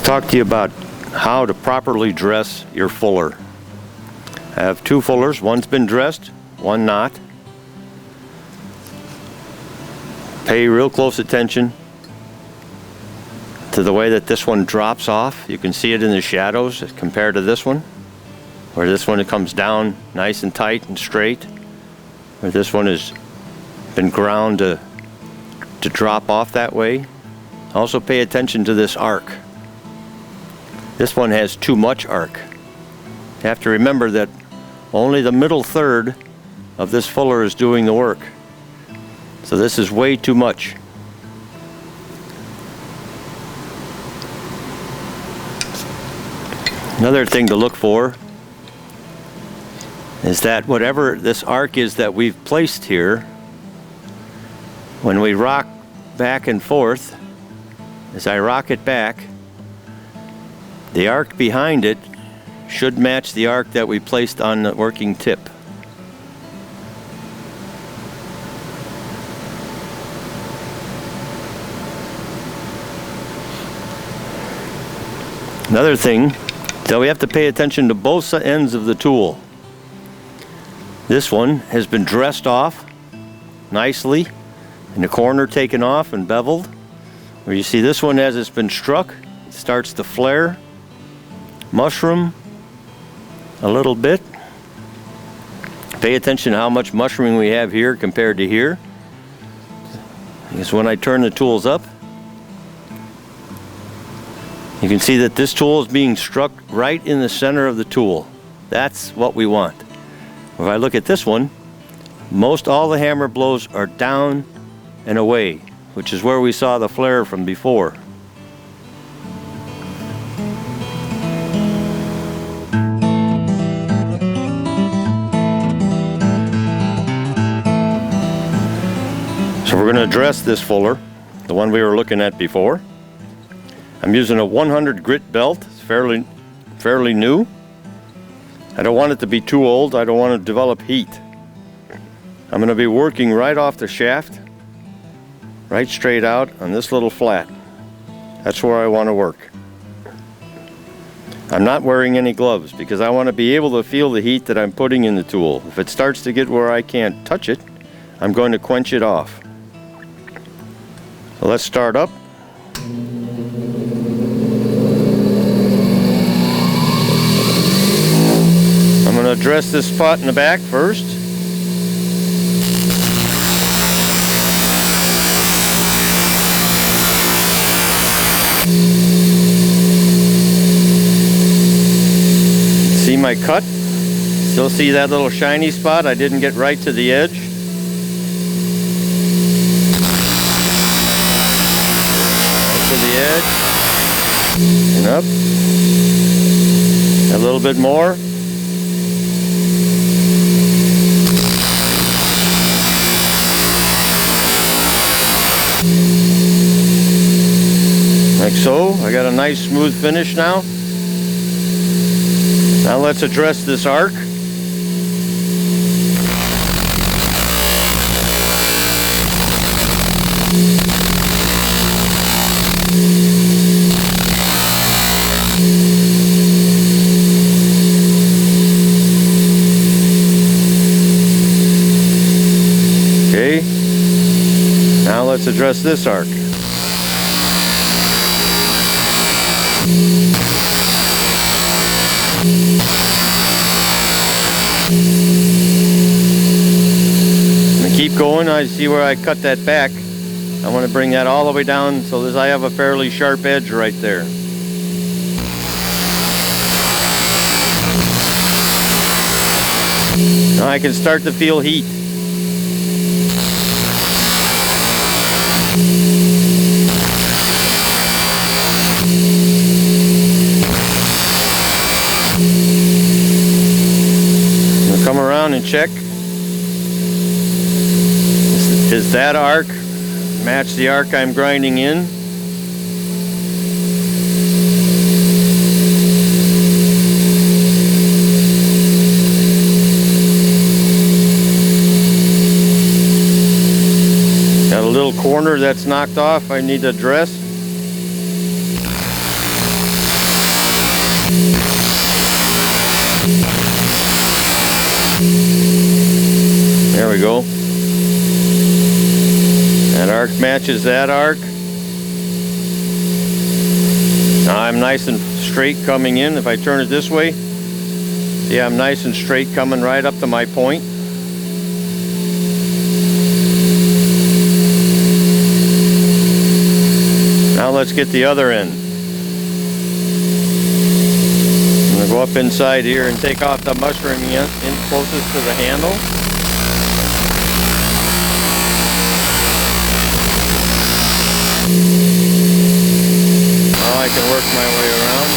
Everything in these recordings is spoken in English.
Talk to you about how to properly dress your fuller. I have two fullers. One's been dressed, one not. Pay real close attention to the way that this one drops off. You can see it in the shadows compared to this one, where this one it comes down nice and tight and straight, where this one has been ground to drop off that way. Also pay attention to this arc. This one has too much arc. You have to remember that only the middle third of this fuller is doing the work. So this is way too much. Another thing to look for is that whatever this arc is that we've placed here, when we rock back and forth, as I rock it back, the arc behind it should match the arc that we placed on the working tip. Another thing that we have to pay attention to both ends of the tool. This one has been dressed off nicely, and the corner taken off and beveled. Where you see this one, as it's been struck, it starts to flare, mushroom a little bit. Pay attention to how much mushrooming we have here compared to here. Because when I turn the tools up, you can see that this tool is being struck right in the center of the tool. That's what we want. If I look at this one, most all the hammer blows are down and away, which is where we saw the flare from before. So we're going to address this fuller, the one we were looking at before. I'm using a 100 grit belt. It's fairly new. I don't want it to be too old. I don't want to develop heat. I'm going to be working right off the shaft, right straight out on this little flat. That's where I want to work. I'm not wearing any gloves because I want to be able to feel the heat that I'm putting in the tool. If it starts to get where I can't touch it, I'm going to quench it off. So let's start up. I'm going to address this spot in the back first. See my cut? Still see that little shiny spot? I didn't get right to the edge. Right to the edge. And up. A little bit more. Like so. I got a nice smooth finish now. Now let's address this arc. Okay. Now let's address this arc. And keep going. I see where I cut that back. I want to bring that all the way down so that I have a fairly sharp edge right there. Now I can start to feel heat. Come around and check. Does that arc match the arc I'm grinding in? Got a little corner that's knocked off I need to address. There we go. That arc matches that arc. Now I'm nice and straight coming in. If I turn it this way, see, I'm nice and straight coming right up to my point. Now let's get the other end. I'm going to go up inside here and take off the mushrooming in closest to the handle. Now I can work my way around.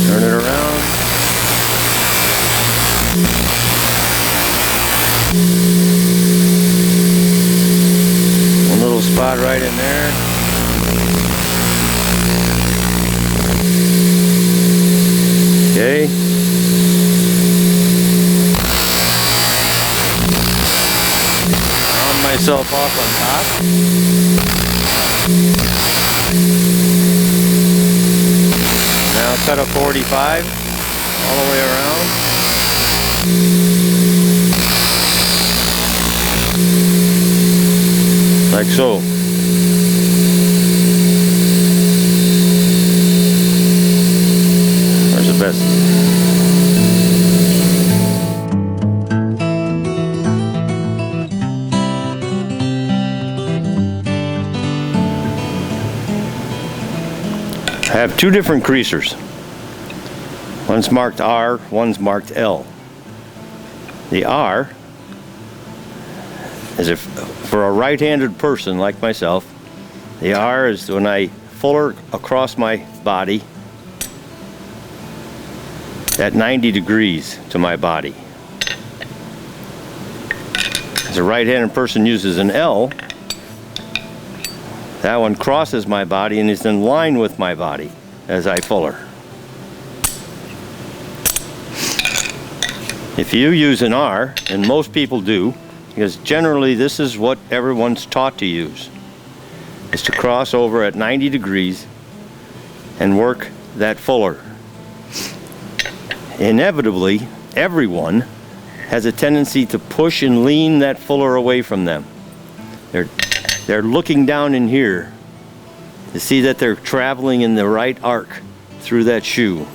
Turn it around. One little spot right in there. Okay. Round myself off on top. Now cut a 45 all the way around. Like so. Where's the best? I have two different creasers. One's marked R, one's marked L. The R is for a right-handed person like myself. The R is when I fuller across my body at 90 degrees to my body. As a right-handed person uses an L, that one crosses my body and is in line with my body as I fuller. If you use an R, and most people do, because generally this is what everyone's taught to use, is to cross over at 90 degrees and work that fuller. Inevitably, everyone has a tendency to push and lean that fuller away from them. They're looking down in here to see that they're traveling in the right arc through that shoe.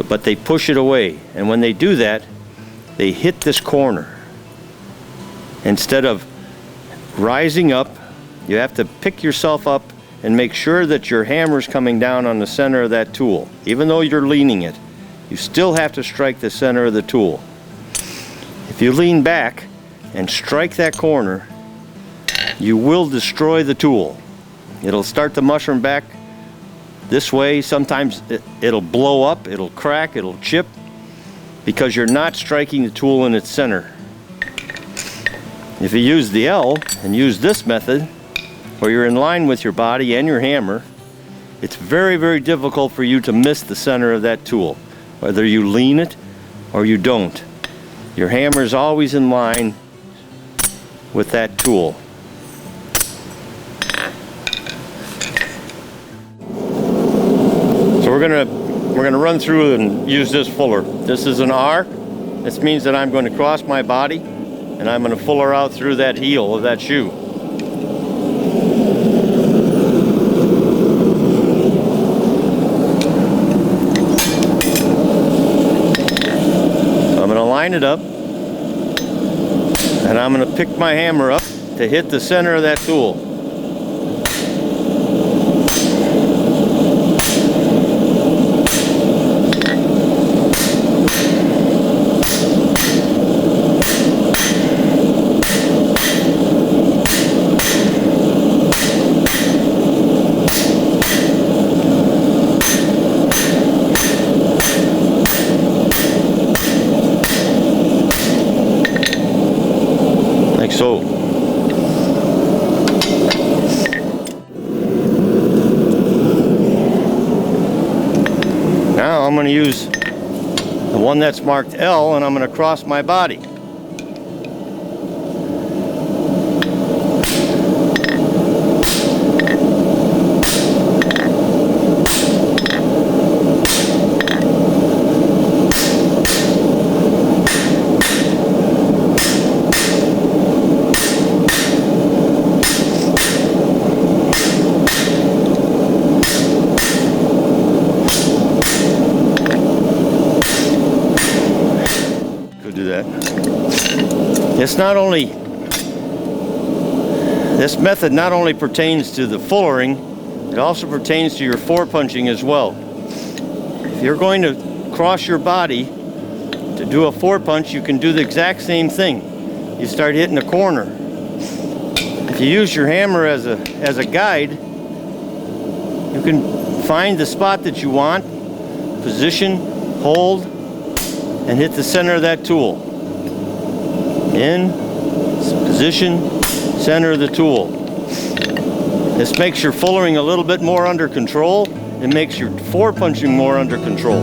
But they push it away, and when they do that, they hit this corner. Instead of rising up, you have to pick yourself up and make sure that your hammer's coming down on the center of that tool. Even though you're leaning it, you still have to strike the center of the tool. If you lean back and strike that corner, you will destroy the tool. It'll start to mushroom back this way. Sometimes it'll blow up, it'll crack, it'll chip, because you're not striking the tool in its center. If you use the L and use this method, where you're in line with your body and your hammer, it's very, very difficult for you to miss the center of that tool, whether you lean it or you don't. Your hammer is always in line with that tool. So we're gonna run through and use this fuller. This is an R. This means that I'm going to cross my body and I'm going to fuller out through that heel of that shoe. So I'm going to line it up and I'm going to pick my hammer up to hit the center of that tool. Like so. Now I'm going to use the one that's marked L and I'm going to cross my body. This method not only pertains to the fullering, it also pertains to your forepunching as well. If you're going to cross your body to do a forepunch, you can do the exact same thing. You start hitting a corner. If you use your hammer as a guide, you can find the spot that you want, position, hold, and hit the center of that tool. In, position, center of the tool. This makes your fullering a little bit more under control. It makes your forepunching more under control.